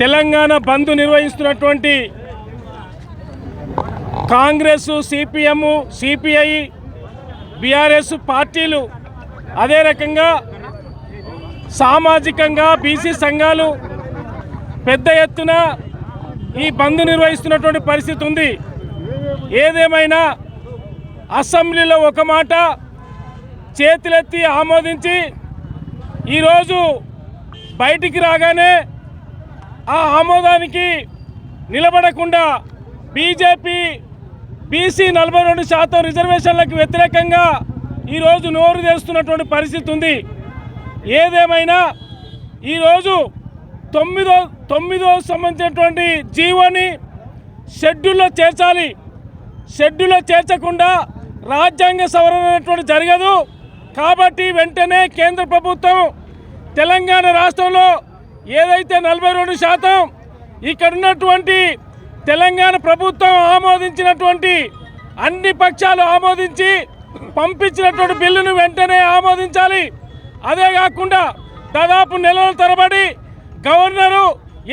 తెలంగాణ బంద్ నిర్వహిస్తున్నటువంటి Congress, CPM, CPI, BRS పార్టీలు, అదే రకంగా సామాజికంగా బీసీ సంఘాలు పెద్ద ఎత్తున ఈ బంద్ నిర్వహిస్తున్నటువంటి పరిస్థితి ఉంది. ఏదేమైనా అసెంబ్లీలో ఒక మాట చేతులెత్తి ఆమోదించి ఈరోజు బయటికి రాగానే ఆ ఆమోదానికి నిలబడకుండా బీజేపీ బీసీ 42% రిజర్వేషన్లకు వ్యతిరేకంగా ఈరోజు నోరు తెరుస్తున్నటువంటి పరిస్థితి ఉంది. ఏదేమైనా ఈరోజు తొమ్మిదో సంబంధించినటువంటి జీవోని షెడ్యూల్లో చేర్చాలి. షెడ్యూల్లో చేర్చకుండా రాజ్యాంగ సవరణ అనేటువంటి జరగదు. కాబట్టి వెంటనే కేంద్ర ప్రభుత్వం తెలంగాణ రాష్ట్రంలో ఏదైతే 42% ఇక్కడ ఉన్నటువంటి తెలంగాణ ప్రభుత్వం ఆమోదించినటువంటి అన్ని పక్షాలు ఆమోదించి పంపించినటువంటి బిల్లును వెంటనే ఆమోదించాలి. అదే కాకుండా దాదాపు నెలల తరబడి గవర్నరు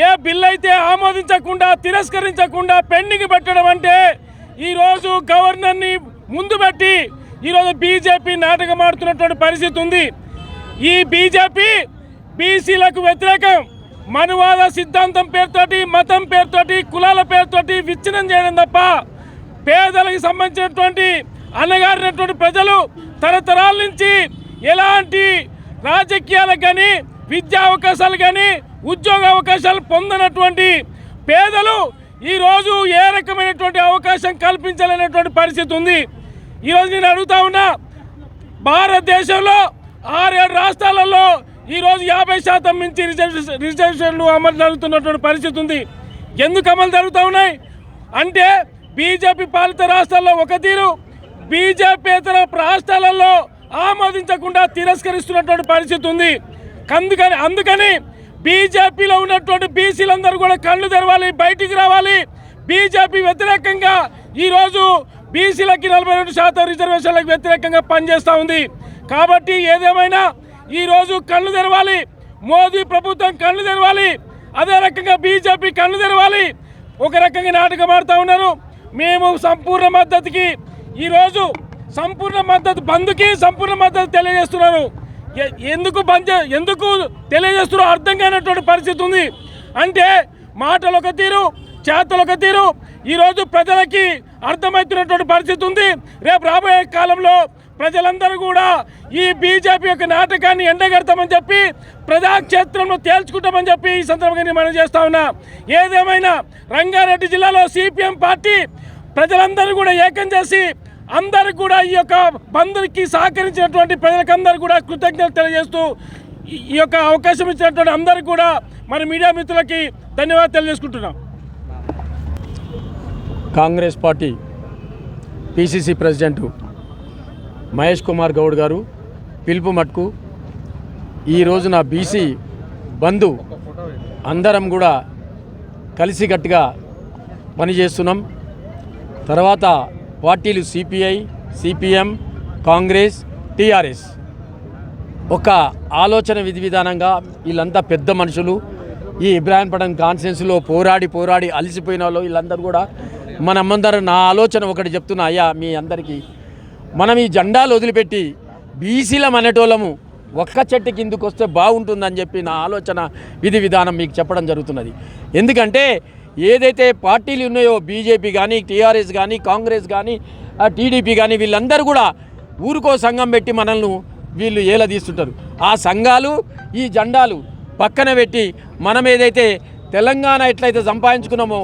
ఏ బిల్లు అయితే ఆమోదించకుండా తిరస్కరించకుండా పెండింగ్ పెట్టడం అంటే ఈరోజు గవర్నర్ని ముందు పెట్టి ఈరోజు బీజేపీ నాటకం ఆడుతున్నటువంటి పరిస్థితి ఉంది. ఈ బీజేపీ బీసీలకు వ్యతిరేకం, మనువాద సిద్ధాంతం పేరుతోటి, మతం పేరుతోటి, కులాల పేరుతోటి విచ్ఛిన్నం చేయడం తప్ప పేదలకు సంబంధించినటువంటి అణగారినటువంటి ప్రజలు తరతరాల నుంచి ఎలాంటి రాజకీయాలకు కానీ విద్యా అవకాశాలు కానీ ఉద్యోగ అవకాశాలు పొందనటువంటి పేదలు ఈరోజు ఏ రకమైనటువంటి అవకాశం కల్పించాలనేటువంటి పరిస్థితి ఉంది. ఈరోజు నేను అడుగుతా ఉన్నా, భారతదేశంలో 6-7 రాష్ట్రాలలో ఈరోజు 50% మించి రిజర్వేషన్లు అమలు జరుగుతున్నటువంటి పరిస్థితి ఉంది. ఎందుకు అమలు జరుగుతూ ఉన్నాయి అంటే బీజేపీ పాలిత రాష్ట్రాల్లో ఒక తీరు, బీజేపీతర రాష్ట్రాలలో ఆమోదించకుండా తిరస్కరిస్తున్నటువంటి పరిస్థితి ఉంది. అందుకని బీజేపీలో ఉన్నటువంటి బీసీలందరూ కూడా కళ్ళు తెరవాలి, బయటికి రావాలి. బీజేపీ వ్యతిరేకంగా ఈరోజు బీసీలకి 42% రిజర్వేషన్లకు వ్యతిరేకంగా పనిచేస్తూ ఉంది. కాబట్టి ఏదేమైనా ఈరోజు కళ్ళు తెరవాలి, మోదీ ప్రభుత్వం కళ్ళు తెరవాలి, అదే రకంగా బీజేపీ కళ్ళు తెరవాలి. ఒక రకంగా నాటకం ఆడుతూ ఉన్నారు. మేము సంపూర్ణ మద్దతుకి ఈరోజు సంపూర్ణ మద్దతు బంద్కి సంపూర్ణ మద్దతు తెలియజేస్తున్నారు. ఎందుకు తెలియజేస్తున్నారో అర్థం కానటువంటి పరిస్థితి ఉంది. అంటే మాటలు ఒక తీరు, చేతలు ఒక తీరు ఈరోజు ప్రజలకి అర్థమవుతున్నటువంటి పరిస్థితి ఉంది. రేపు రాబోయే కాలంలో ప్రజలందరూ కూడా ఈ బీజేపీ యొక్క నాటకాన్ని ఎండగడతామని చెప్పి ప్రజాక్షేత్రంలో తేల్చుకుంటామని చెప్పి ఈ సందర్భంగా మనం చేస్తా ఉన్నా. ఏదేమైనా రంగారెడ్డి జిల్లాలో సిపిఎం పార్టీ ప్రజలందరూ కూడా ఏకం చేసి అందరికి కూడా ఈ యొక్క బంద్కి సహకరించినటువంటి ప్రజలకందరూ కూడా కృతజ్ఞతలు తెలియజేస్తూ ఈ యొక్క అవకాశం ఇచ్చినటువంటి అందరికీ కూడా మన మీడియా మిత్రులకి ధన్యవాదాలు తెలియజేసుకుంటున్నాం. Congress party PCC president Mahesh Kumar Goud గారు పిలుపు మట్టుకు ఈ రోజున బీసీ బంధు అందరం కూడా కలిసికట్టుగా పనిచేస్తున్నాం. తర్వాత పార్టీలు సిపిఐ, సిపిఎం, కాంగ్రెస్, టీఆర్ఎస్ ఒక ఆలోచన విధానంగా వీళ్ళంతా పెద్ద మనుషులు. ఈ ఇబ్రాహీంపట్నం కాన్స్టిట్యున్సీలో పోరాడి అలసిపోయిన వాళ్ళు వీళ్ళందరూ కూడా మనమందరం నా ఆలోచన ఒకటి చెప్తున్నా, అయ్యా మీ అందరికీ మనం ఈ జెండాలు వదిలిపెట్టి బీసీలం అనేటోళ్ళము ఒక్క చెట్టు కిందకు వస్తే బాగుంటుందని చెప్పి నా ఆలోచన విధానం మీకు చెప్పడం జరుగుతున్నది. ఎందుకంటే ఏదైతే పార్టీలు ఉన్నాయో బీజేపీ కానీ, టీఆర్ఎస్ కానీ, కాంగ్రెస్ కానీ, టీడీపీ కానీ వీళ్ళందరూ కూడా ఊరికో సంఘం పెట్టి మనల్ని వీళ్ళు ఏలదీస్తుంటారు. ఆ సంఘాలు ఈ జెండాలు పక్కన పెట్టి మనం ఏదైతే తెలంగాణ ఎట్లయితే సంపాదించుకున్నామో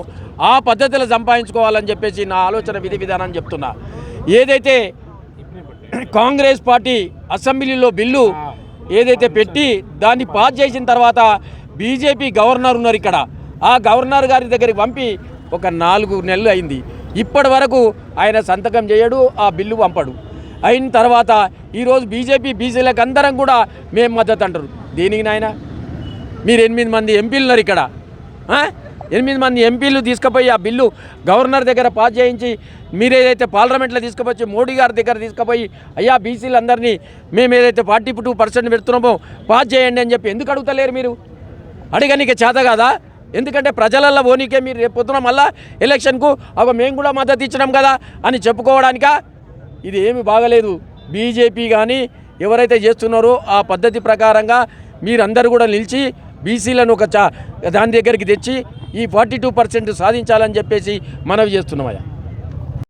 ఆ పద్ధతిలో సంపాదించుకోవాలని చెప్పేసి నా ఆలోచన విధానాన్ని చెప్తున్నా. ఏదైతే కాంగ్రెస్ పార్టీ అసెంబ్లీలో బిల్లు ఏదైతే పెట్టి దాన్ని పాస్ చేసిన తర్వాత బీజేపీ గవర్నర్ ఉన్నారు ఇక్కడ, ఆ గవర్నర్ గారి దగ్గరికి పంపి ఒక 4 నెలలు అయింది. ఇప్పటి వరకు ఆయన సంతకం చేయడు, ఆ బిల్లు పంపడు. అయిన తర్వాత ఈరోజు బీజేపీ బీసీలకు అందరం కూడా మేము మద్దతు అంటారు. దేనికి నాయన? మీరు 8 మంది ఎంపీలు ఉన్నారు ఇక్కడ, 8 మంది ఎంపీలు తీసుకుపోయి ఆ బిల్లు గవర్నర్ దగ్గర పాస్ చేయించి మీరేదైతే పార్లమెంట్లో తీసుకుపోయి మోడీ గారి దగ్గర తీసుకుపోయి అయ్యా బీసీలందరినీ మేము ఏదైతే 42% పెడుతున్నామో పాస్ చేయండి అని చెప్పి ఎందుకు అడుగుతలేరు? మీరు అడగనీకే చేత కాదా? ఎందుకంటే ప్రజలల్లో పోనీకే మీరు రేపు పొద్దున మళ్ళా ఎలక్షన్కు మేము కూడా మద్దతు ఇచ్చినాం కదా అని చెప్పుకోవడానికా? ఇది ఏమి బాగలేదు. బీజేపీ కానీ ఎవరైతే చేస్తున్నారో ఆ పద్ధతి ప్రకారంగా మీరందరూ కూడా నిలిచి బీసీలను ఒక దాని దగ్గరికి తెచ్చి ఈ 42% సాధించాలని చెప్పేసి మనవి చేస్తున్నామయ్యా.